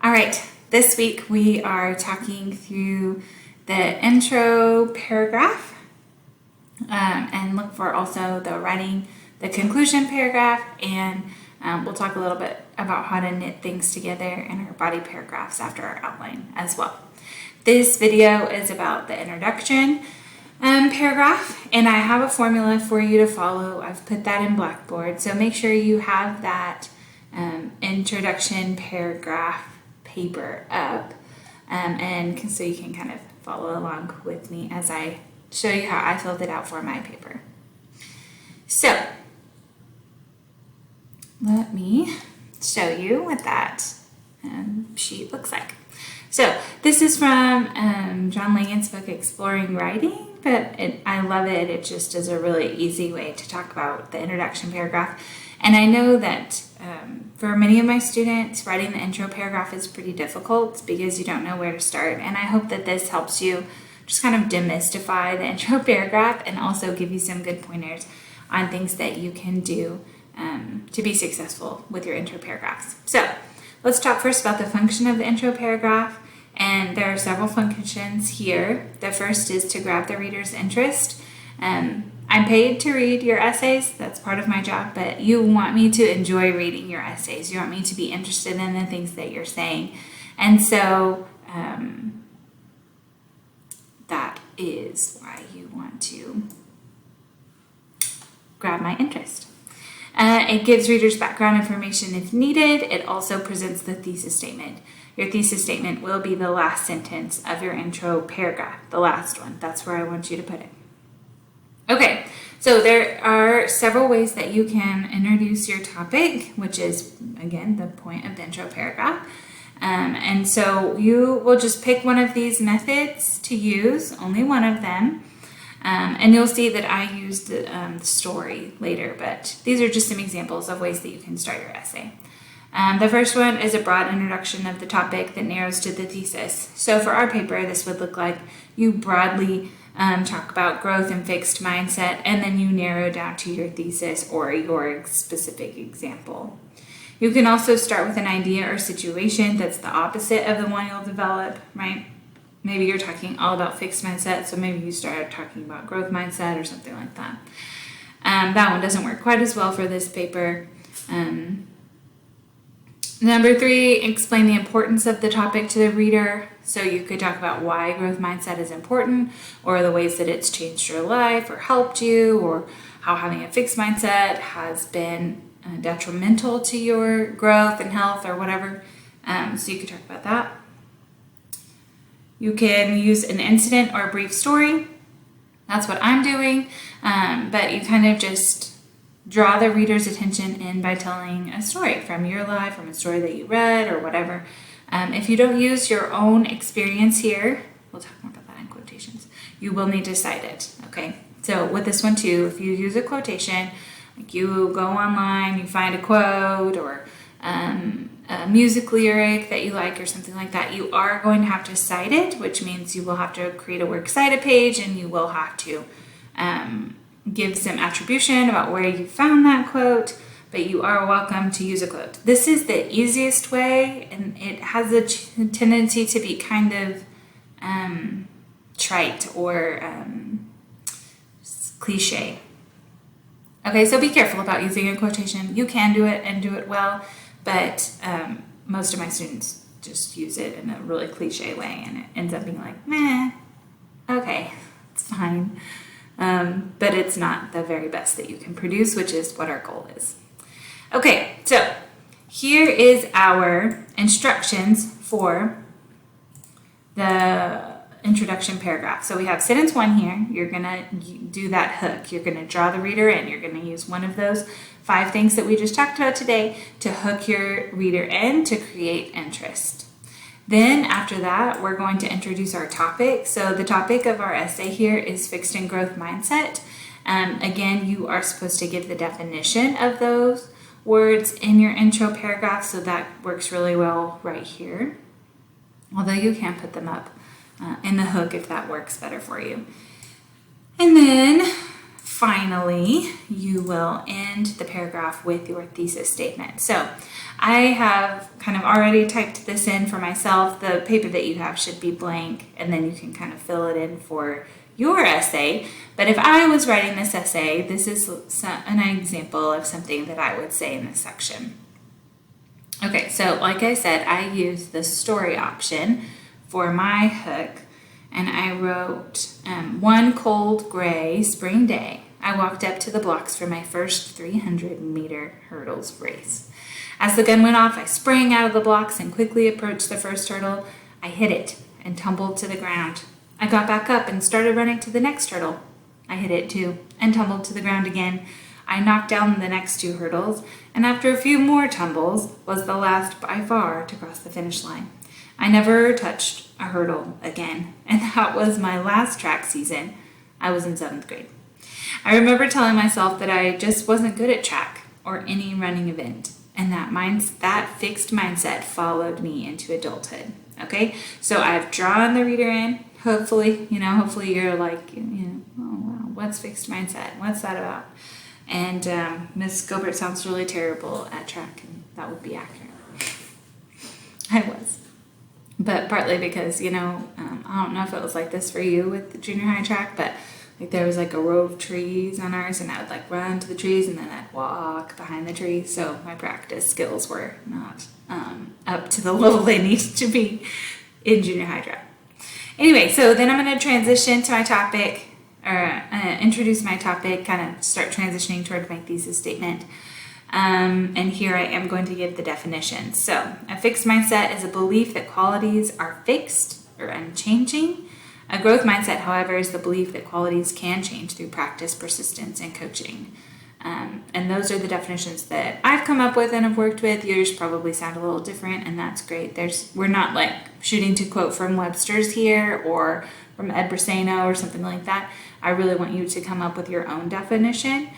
All right, this week we are talking through the intro paragraph and look for also the writing the conclusion paragraph, and we'll talk a little bit about how to knit things together in our body paragraphs after our outline as well. This video is about the introduction paragraph, and I have a formula for you to follow. I've put that in Blackboard, so make sure you have that introduction paragraph paper up, and so you can kind of follow along with me as I show you how I filled it out for my paper. So let me show you what that sheet looks like. So this is from John Langen's book, Exploring Writing, but I love it. It just is a really easy way to talk about the introduction paragraph. And I know that for many of my students, writing the intro paragraph is pretty difficult because you don't know where to start. And I hope that this helps you just kind of demystify the intro paragraph and also give you some good pointers on things that you can do to be successful with your intro paragraphs. So let's talk first about the function of the intro paragraph. And there are several functions here. The first is to grab the reader's interest. I'm paid to read your essays. That's part of my job, but you want me to enjoy reading your essays. You want me to be interested in the things that you're saying. And so that is why you want to grab my interest. It gives readers background information if needed. It also presents the thesis statement. Your thesis statement will be the last sentence of your intro paragraph, the last one. That's where I want you to put it. Okay, so there are several ways that you can introduce your topic, which is, again, the point of the intro paragraph. And so you will just pick one of these methods to use, only one of them. And you'll see that I used the story later, but these are just some examples of ways that you can start your essay. The first one is a broad introduction of the topic that narrows to the thesis. So for our paper, this would look like you broadly talk about growth and fixed mindset, and then you narrow down to your thesis or your specific example. You can also start with an idea or situation that's the opposite of the one you'll develop, right? Maybe you're talking all about fixed mindset, so maybe you start talking about growth mindset or something like that. That one doesn't work quite as well for this paper. Number 3, explain the importance of the topic to the reader. So you could talk about why growth mindset is important, or the ways that it's changed your life or helped you, or how having a fixed mindset has been detrimental to your growth and health or whatever. So you could talk about that. You can use an incident or a brief story. That's what I'm doing. But you kind of just draw the reader's attention in by telling a story from your life, from a story that you read or whatever. If you don't use your own experience here, we'll talk more about that in quotations, you will need to cite it, okay? So with this one too, if you use a quotation, like you go online, you find a quote or a music lyric that you like or something like that, you are going to have to cite it, which means you will have to create a works cited page, and you will have to give some attribution about where you found that quote, but you are welcome to use a quote. This is the easiest way, and it has a tendency to be kind of trite or cliche. Okay, so be careful about using a quotation. You can do it and do it well, but most of my students just use it in a really cliche way, and it ends up being like, meh, okay, it's fine. But it's not the very best that you can produce, which is what our goal is. Okay, so here is our instructions for the introduction paragraph. So we have sentence 1 here. You're going to do that hook. You're going to draw the reader in. You're going to use one of those 5 things that we just talked about today to hook your reader in to create interest. Then after that, we're going to introduce our topic. So the topic of our essay here is fixed and growth mindset. Again, you are supposed to give the definition of those words in your intro paragraph, so that works really well right here. Although you can put them up in the hook if that works better for you. And then finally, you will end the paragraph with your thesis statement. So I have kind of already typed this in for myself. The paper that you have should be blank, and then you can kind of fill it in for your essay. But if I was writing this essay, this is an example of something that I would say in this section. Okay, so like I said, I used the story option for my hook, and I wrote, one cold gray spring day, I walked up to the blocks for my first 300-meter hurdles race. As the gun went off, I sprang out of the blocks and quickly approached the first hurdle. I hit it and tumbled to the ground. I got back up and started running to the next hurdle. I hit it too and tumbled to the ground again. I knocked down the next 2 hurdles, and after a few more tumbles, was the last by far to cross the finish line. I never touched a hurdle again, and that was my last track season. I was in 7th grade. I remember telling myself that I just wasn't good at track or any running event, and that fixed mindset followed me into adulthood. Okay, so I've drawn the reader in. Hopefully you're like, oh wow, what's fixed mindset? What's that about? And Miss Gilbert sounds really terrible at track, and that would be accurate. I was. But partly because, I don't know if it was like this for you with the junior high track, but like there was like a row of trees on ours, and I would like run to the trees and then I'd walk behind the trees. So my practice skills were not up to the level they needed to be in junior high track. Anyway, so then I'm going to transition to my topic, or introduce my topic, kind of start transitioning toward my thesis statement. And here I am going to give the definition. So a fixed mindset is a belief that qualities are fixed or unchanging. A growth mindset, however, is the belief that qualities can change through practice, persistence, and coaching. And those are the definitions that I've come up with and have worked with. Yours probably sound a little different, and that's great. We're not like shooting to quote from Webster's here or from Ed Briseno or something like that. I really want you to come up with your own definition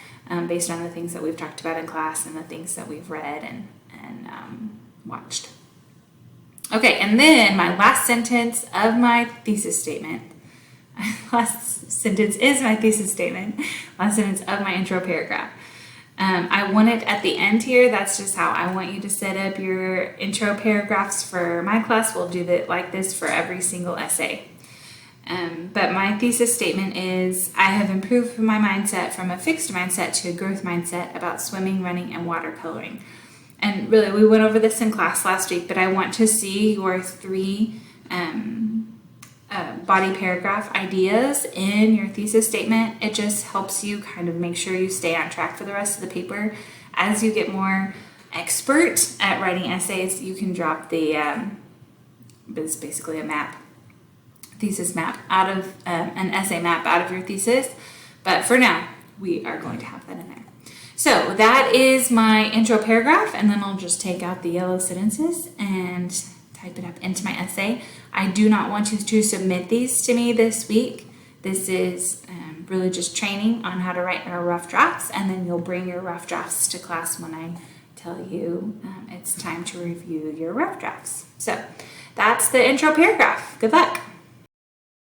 based on the things that we've talked about in class and the things that we've read and watched. Okay, and then my last sentence of my thesis statement. Last sentence is my thesis statement. Last sentence of my intro paragraph. I want it at the end here. That's just how I want you to set up your intro paragraphs for my class. We'll do that like this for every single essay. But my thesis statement is, I have improved my mindset from a fixed mindset to a growth mindset about swimming, running, and watercoloring. And really, we went over this in class last week, but I want to see your 3 body paragraph ideas in your thesis statement. It just helps you kind of make sure you stay on track for the rest of the paper. As you get more expert at writing essays, you can drop it's basically a map, thesis map out of an essay map out of your thesis. But for now, we are going to have that in there. So that is my intro paragraph, and then I'll just take out the yellow sentences and type it up into my essay. I do not want you to submit these to me this week. This is really just training on how to write your rough drafts, and then you'll bring your rough drafts to class when I tell you it's time to review your rough drafts. So that's the intro paragraph. Good luck.